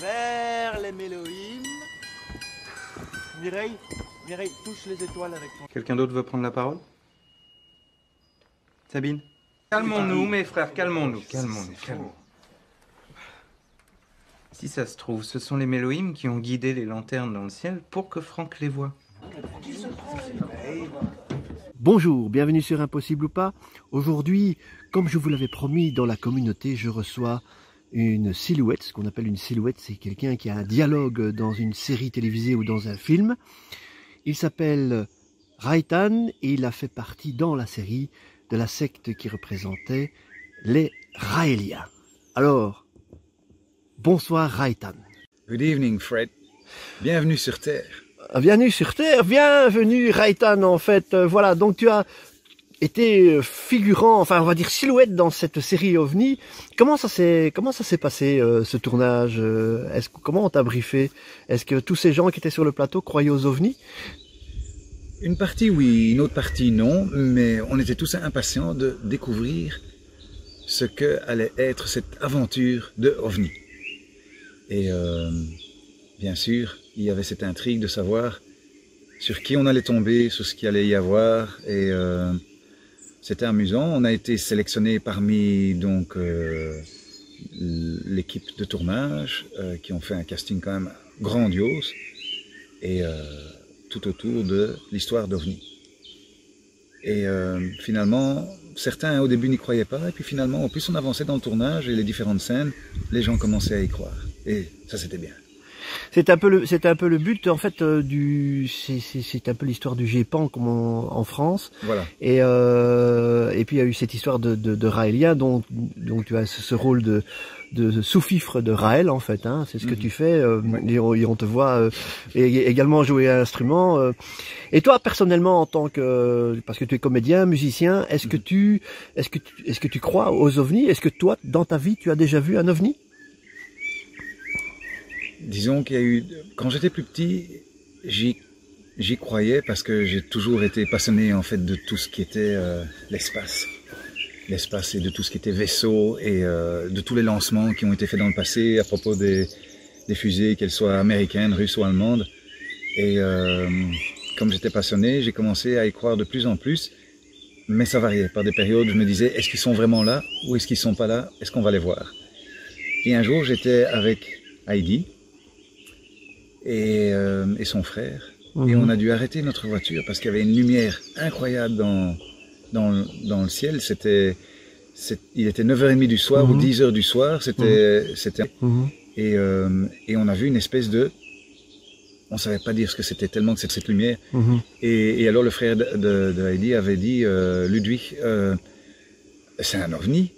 vers les Méloïm. Mireille, touche les étoiles avec ton... Quelqu'un d'autre veut prendre la parole? Sabine? Calmons-nous, mes frères, calmons-nous, calmons-nous, calmons-nous. Si ça se trouve, ce sont les Méloïm qui ont guidé les lanternes dans le ciel pour que Franck les voie. Bonjour, bienvenue sur Impossible ou pas. Aujourd'hui, comme je vous l'avais promis dans la communauté, je reçois une silhouette. Ce qu'on appelle une silhouette, c'est quelqu'un qui a un dialogue dans une série télévisée ou dans un film. Il s'appelle Raitan et il a fait partie dans la série de la secte qui représentait les Raéliens. Alors, bonsoir Raitan. Good evening Fred, bienvenue sur Terre. Bienvenue sur Terre, bienvenue Raitan en fait. Voilà, donc tu as été figurant, enfin on va dire silhouette dans cette série OVNI. Comment ça s'est passé ce tournage? Comment on t'a briefé? Est-ce que tous ces gens qui étaient sur le plateau croyaient aux OVNI? Une partie oui, une autre partie non, mais on était tous impatients de découvrir ce que allait être cette aventure de OVNI. Et bien sûr, il y avait cette intrigue de savoir sur qui on allait tomber, sur ce qu'il allait y avoir, et c'était amusant. On a été sélectionné parmi donc l'équipe de tournage qui ont fait un casting quand même grandiose et tout autour de l'histoire d'OVNI. Et finalement, certains au début n'y croyaient pas, et puis finalement, au plus on avançait dans le tournage et les différentes scènes, les gens commençaient à y croire. Et ça, c'était bien. C'est un peu le but en fait c'est un peu l'histoire du GEPAN comme en France. Voilà. Et puis il y a eu cette histoire de Raélien dont tu as ce rôle de sous-fifre de Raël en fait, hein, c'est ce que tu fais. Et on te voit également jouer un instrument. Et toi personnellement en tant que, parce que tu es comédien, musicien, est-ce que tu crois aux ovnis? Est-ce que toi dans ta vie tu as déjà vu un ovni? Disons qu'il y a eu, quand j'étais plus petit, j'y croyais parce que j'ai toujours été passionné en fait de tout ce qui était l'espace et de tout ce qui était vaisseau et de tous les lancements qui ont été faits dans le passé à propos des fusées, qu'elles soient américaines, russes ou allemandes. Et comme j'étais passionné, j'ai commencé à y croire de plus en plus, mais ça variait. Par des périodes, je me disais, est-ce qu'ils sont vraiment là ou est-ce qu'ils sont pas là? Est-ce qu'on va les voir? Et un jour, j'étais avec Heidi et son frère, et on a dû arrêter notre voiture parce qu'il y avait une lumière incroyable dans le ciel. Il était 9h30 du soir ou 10h du soir, et on a vu une espèce de, on savait pas dire ce que c'était tellement que c'était cette lumière, et alors le frère de Heidi avait dit, Ludwig, c'est un ovni,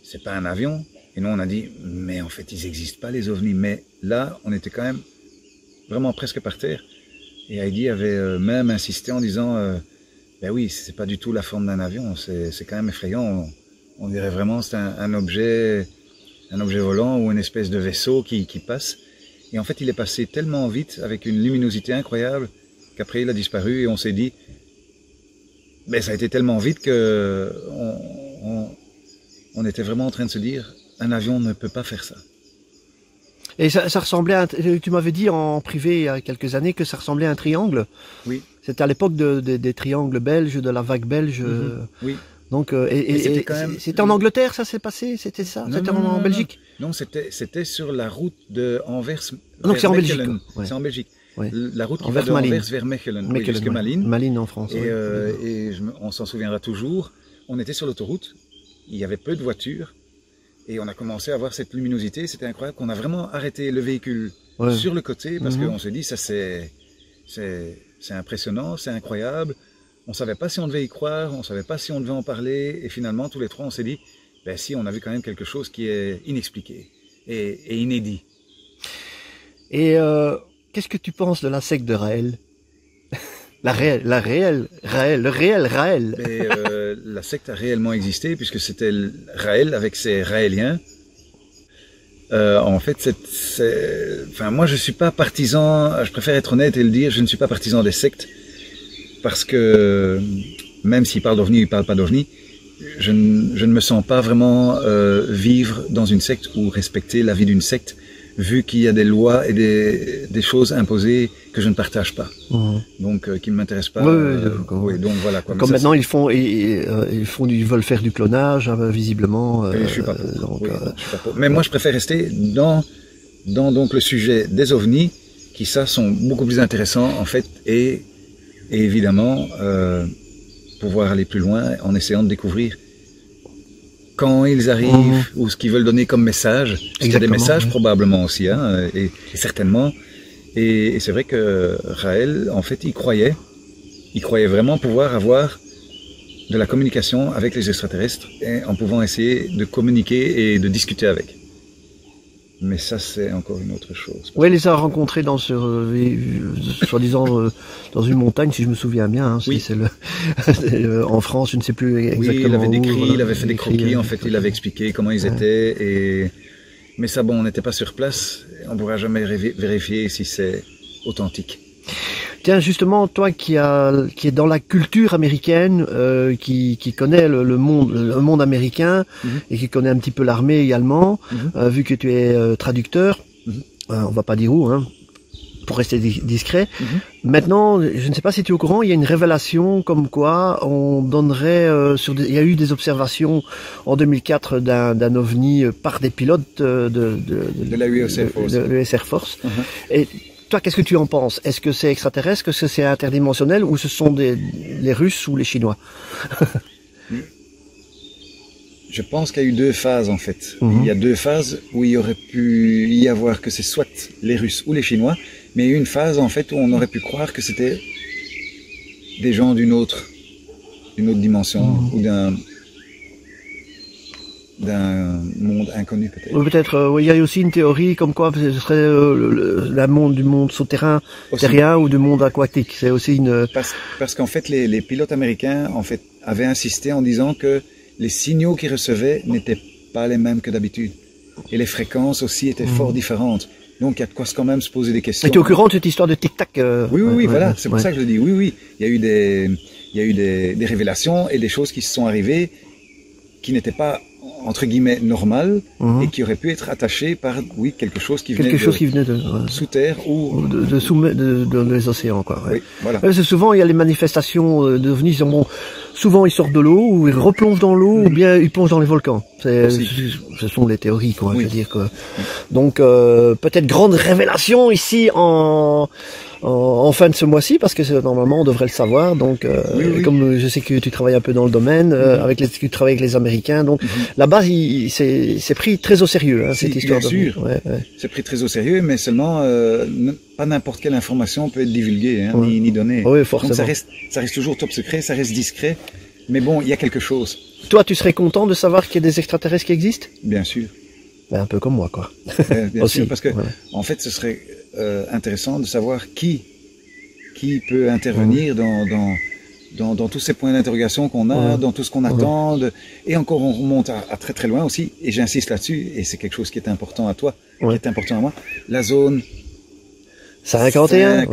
c'est pas un avion. Et nous on a dit, mais en fait ils n'existent pas les ovnis. Mais là on était quand même vraiment presque par terre, et Heidi avait même insisté en disant ben oui, c'est pas du tout la forme d'un avion, c'est quand même effrayant, on dirait vraiment c'est un objet volant ou une espèce de vaisseau qui passe. Et en fait il est passé tellement vite avec une luminosité incroyable qu'après il a disparu, et on s'est dit ben ça a été tellement vite que on était vraiment en train de se dire, un avion ne peut pas faire ça. Et ça ressemblait à, tu m'avais dit en privé il y a quelques années que ça ressemblait à un triangle. Oui. C'était à l'époque des triangles belges, de la vague belge. Oui. Donc, c'était en Angleterre, ça s'est passé? C'était ça? C'était en Belgique? Non, c'était sur la route de Anvers. Donc c'est en Belgique. Ouais. C'est en Belgique. Ouais. La route qui va de Anvers vers Mechelen. Oui, jusque Malines. Malines en France. Et on s'en souviendra toujours. On était sur l'autoroute. Il y avait peu de voitures. Et on a commencé à voir cette luminosité, c'était incroyable, qu'on a vraiment arrêté le véhicule sur le côté, parce qu'on s'est dit, ça c'est impressionnant, c'est incroyable. On ne savait pas si on devait y croire, on ne savait pas si on devait en parler, et finalement, tous les trois, on s'est dit, ben si, on a vu quand même quelque chose qui est inexpliqué et inédit. Et qu'est-ce que tu penses de la secte de Raël? Le réel Raël. Et, la secte a réellement existé, puisque c'était Raël avec ses Raéliens. En fait, enfin, moi je suis pas partisan, je préfère être honnête et le dire, je ne suis pas partisan des sectes, parce que même s'il parle d'OVNI ou il parle pas d'OVNI, je ne me sens pas vraiment vivre dans une secte ou respecter la vie d'une secte. vu qu'il y a des lois et des choses imposées que je ne partage pas, donc qui ne m'intéressent pas. Oui, donc voilà. Quoi. Comme maintenant ils veulent faire du clonage, visiblement. Je suis pas pour. Je suis pas pour. Mais moi, je préfère rester dans donc le sujet des ovnis, qui ça sont beaucoup plus intéressants en fait, et évidemment pouvoir aller plus loin en essayant de découvrir quand ils arrivent ou ce qu'ils veulent donner comme message. Il y a des messages probablement aussi, hein, et certainement. Et c'est vrai que Raël, en fait, il croyait vraiment pouvoir avoir de la communication avec les extraterrestres et en pouvant essayer de communiquer et de discuter avec. Mais ça, c'est encore une autre chose. Oui, il les a rencontrés dans soi-disant dans une montagne, si je me souviens bien. Hein, oui. En France, je ne sais plus exactement. Oui, il avait décrit, voilà, il avait fait des croquis, en fait, il avait expliqué comment ils étaient. Mais ça, bon, on n'était pas sur place. On ne pourra jamais vérifier si c'est authentique. Tiens, justement, toi qui est dans la culture américaine, qui connaît le monde américain et qui connaît un petit peu l'armée également, vu que tu es traducteur, on va pas dire où, hein, pour rester discret. Maintenant, je ne sais pas si tu es au courant, il y a une révélation comme quoi on donnerait il y a eu des observations en 2004 d'un ovni par des pilotes de la US Air Force. Et toi, qu'est-ce que tu en penses? Est-ce que c'est extraterrestre, est-ce que c'est interdimensionnel, ou ce sont les Russes ou les Chinois? Je pense qu'il y a eu deux phases en fait. Il y a deux phases où il aurait pu y avoir que c'est soit les Russes ou les Chinois, mais il y a eu une phase en fait où on aurait pu croire que c'était des gens d'une autre dimension ou d'un monde inconnu peut-être. Peut-être, il y a aussi une théorie comme quoi ce serait du monde souterrain, terrien ou du monde aquatique. C'est aussi une... Parce qu'en fait, les pilotes américains en fait avaient insisté en disant que les signaux qu'ils recevaient n'étaient pas les mêmes que d'habitude. Et les fréquences aussi étaient fort différentes. Donc il y a de quoi quand même se poser des questions. Et tu es au courant de cette histoire de tic-tac Oui, voilà. C'est pour ça que je dis oui. Il y a eu des révélations et des choses qui se sont arrivées qui n'étaient pas entre guillemets normales et qui auraient pu être attachées par quelque chose qui venait de sous terre ou de les océans, quoi. Ouais. Oui, voilà. C'est souvent il y a les manifestations d'ovnis, bon, souvent ils sortent de l'eau ou ils replongent dans l'eau ou bien ils plongent dans les volcans. Ce sont les théories, quoi. Je veux dire que donc peut-être grande révélation ici en fin de ce mois-ci, parce que normalement on devrait le savoir. Donc, comme je sais que tu travailles un peu dans le domaine, tu travailles avec les Américains, donc là-bas, c'est pris très au sérieux, hein, cette histoire. Bien sûr, c'est pris très au sérieux, mais seulement pas n'importe quelle information peut être divulguée, hein, ni donnée. Oui, forcément. Donc ça reste toujours top secret, ça reste discret, mais bon, il y a quelque chose. Toi, tu serais content de savoir qu'il y a des extraterrestres qui existent? Bien sûr. Un peu comme moi, quoi. Bien sûr, parce que en fait, ce serait intéressant de savoir qui peut intervenir dans tous ces points d'interrogation qu'on a, dans tout ce qu'on attend, et encore on remonte à très très loin aussi, et j'insiste là-dessus, et c'est quelque chose qui est important à toi, qui est important à moi, la zone 51.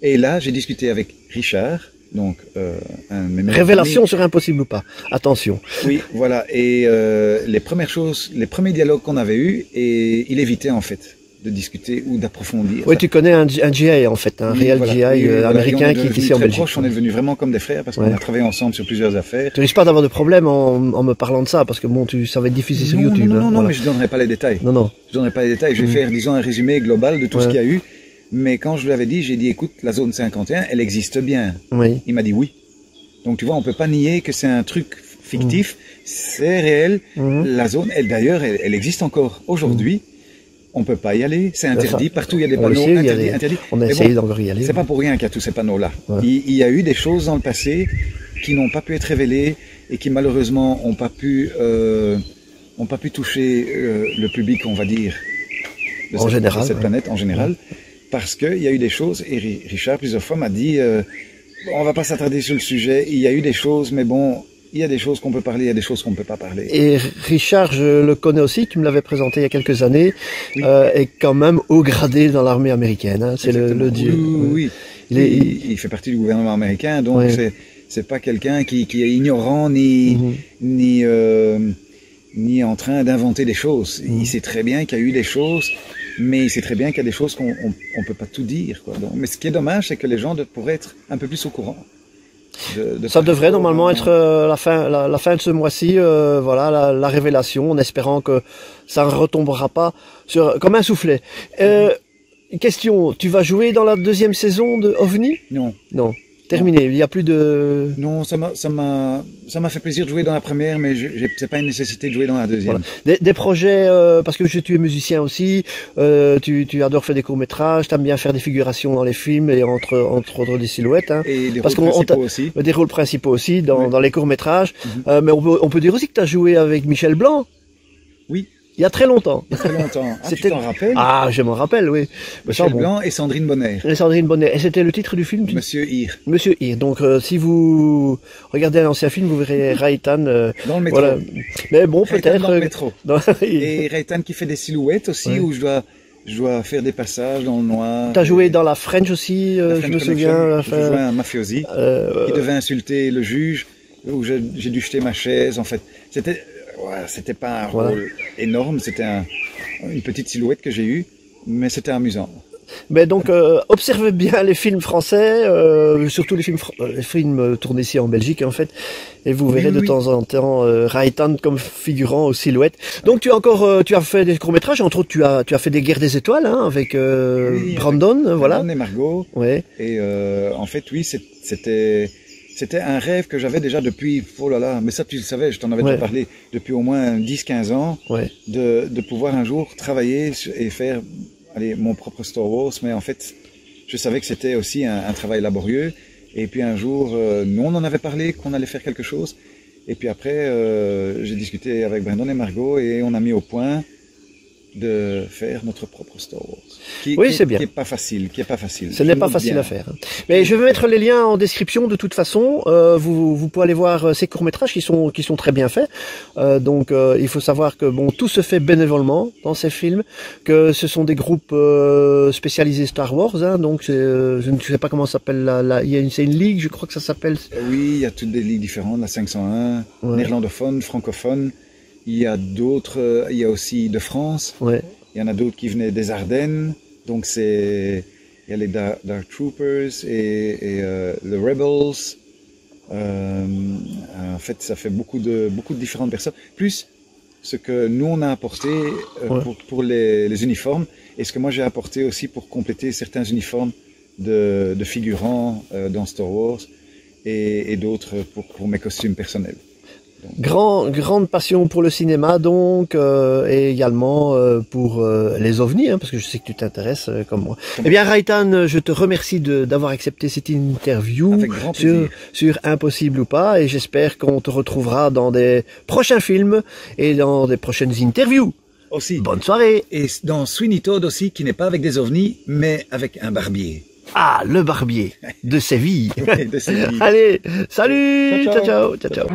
Et là, j'ai discuté avec Richard, donc un de mes meilleurs révélation amis. sur Impossible ou pas, attention. Oui, voilà, et les premiers dialogues qu'on avait eus, et il évitait en fait de discuter ou d'approfondir. Oui, tu connais un GI en fait, un réel GI américain qui est ici en Belgique. On est devenus vraiment comme des frères parce qu'on a travaillé ensemble sur plusieurs affaires. Tu risques pas d'avoir de problème en me parlant de ça, parce que bon, ça va être difficile sur YouTube. Non, mais je donnerai pas les détails. Non. Je donnerai pas les détails. Je vais faire, disons, un résumé global de tout ce qu'il y a eu. Mais quand je lui avais dit, j'ai dit, écoute, la zone 51, elle existe bien. Oui. Il m'a dit oui. Donc tu vois, on peut pas nier que c'est un truc fictif. C'est réel. La zone, elle existe encore aujourd'hui. On peut pas y aller, c'est interdit. Partout il y a des panneaux interdits. On a essayé d'encore y aller. C'est pas pour rien qu'il y a tous ces panneaux-là. Il y a eu des choses dans le passé qui n'ont pas pu être révélées et qui malheureusement ont pas pu toucher le public, on va dire, de cette planète en général, parce qu'il y a eu des choses. Et Richard plusieurs fois m'a dit, on va pas s'attarder sur le sujet. Il y a eu des choses, mais bon. Il y a des choses qu'on peut parler, il y a des choses qu'on ne peut pas parler. Et Richard, je le connais aussi, tu me l'avais présenté il y a quelques années, est quand même haut gradé dans l'armée américaine. Hein, c'est le dieu. Oui. Il fait partie du gouvernement américain, donc c'est pas quelqu'un qui est ignorant ni ni en train d'inventer des choses. Il sait très bien qu'il y a eu des choses, mais il sait très bien qu'il y a des choses qu'on on peut pas tout dire, quoi. Donc, mais ce qui est dommage, c'est que les gens pourraient être un peu plus au courant. Ça devrait normalement être la fin de ce mois-ci, voilà, la révélation, en espérant que ça ne retombera pas comme un soufflet. Question, tu vas jouer dans la deuxième saison de OVNI? Non. Non. Terminé, il n'y a plus de... Non, ça m'a fait plaisir de jouer dans la première, mais c'est pas une nécessité de jouer dans la deuxième. Voilà. Des projets, parce que tu es musicien aussi, tu adores faire des courts-métrages, tu aimes bien faire des figurations dans les films et entre autres des silhouettes. Hein. Et des rôles principaux aussi. Des rôles principaux aussi dans les courts-métrages. Mais on peut dire aussi que tu as joué avec Michel Blanc. Oui. Il y a très longtemps. Il y a très longtemps. Ah, tu t'en rappelles? Ah, je m'en rappelle, oui. Michel Blanc et Sandrine Bonner. Et Sandrine Bonner. Et c'était le titre du film? Monsieur Hir. Monsieur Hir. Donc, si vous regardez un ancien film, vous verrez Raitan. Dans le métro. Voilà. Mais bon, peut-être. Dans le métro. Et Raitan qui fait des silhouettes aussi, où je dois faire des passages dans le noir. T'as joué dans la French aussi, je me souviens. J'ai joué un mafiosi qui devait insulter le juge, où j'ai dû jeter ma chaise, en fait. C'était pas un rôle énorme, c'était une petite silhouette que j'ai eue, mais c'était amusant. Mais donc, observez bien les films français, surtout les films tournés ici en Belgique en fait, et vous verrez de temps en temps Raitan comme figurant aux silhouettes. Donc tu as fait des courts-métrages, entre autres tu as fait des Guerres des Étoiles hein, avec Brandon, voilà. Brandon et Margot. Ouais. Et en fait, oui, c'était un rêve que j'avais déjà depuis, oh là là, mais ça tu le savais, je t'en avais déjà parlé, depuis au moins 10-15 ans, de pouvoir un jour travailler et faire mon propre Star Wars, mais en fait, je savais que c'était aussi un travail laborieux, et puis un jour, nous on en avait parlé qu'on allait faire quelque chose, et puis après, j'ai discuté avec Brandon et Margot, et on a mis au point de faire notre propre Star Wars. Qui est pas facile. Ce n'est pas facile à faire. Mais je vais mettre les liens en description de toute façon. Vous pouvez aller voir ces courts-métrages qui sont très bien faits. Donc il faut savoir que bon, tout se fait bénévolement dans ces films, que ce sont des groupes spécialisés Star Wars. Hein, donc je ne sais pas comment ça s'appelle. C'est une ligue, je crois que ça s'appelle. Oui, il y a toutes des ligues différentes, la 501, néerlandophone, francophone. Il y a d'autres, il y a aussi de France. Ouais. Il y en a d'autres qui venaient des Ardennes. Donc il y a les Dark Troopers et les Rebels. En fait, ça fait beaucoup de différentes personnes. Plus ce que nous on a apporté pour les uniformes et ce que moi j'ai apporté aussi pour compléter certains uniformes de figurants dans Star Wars et d'autres pour mes costumes personnels. Grande passion pour le cinéma donc et également pour les ovnis hein, parce que je sais que tu t'intéresses comme moi. Eh bien Raitan, je te remercie d'avoir accepté cette interview sur Impossible ou pas et j'espère qu'on te retrouvera dans des prochains films et dans des prochaines interviews. Aussi. Bonne soirée. Et dans Sweeney Todd aussi qui n'est pas avec des ovnis mais avec un barbier. Ah, le barbier de Séville. Oui, de Séville. Allez, salut, ciao ciao.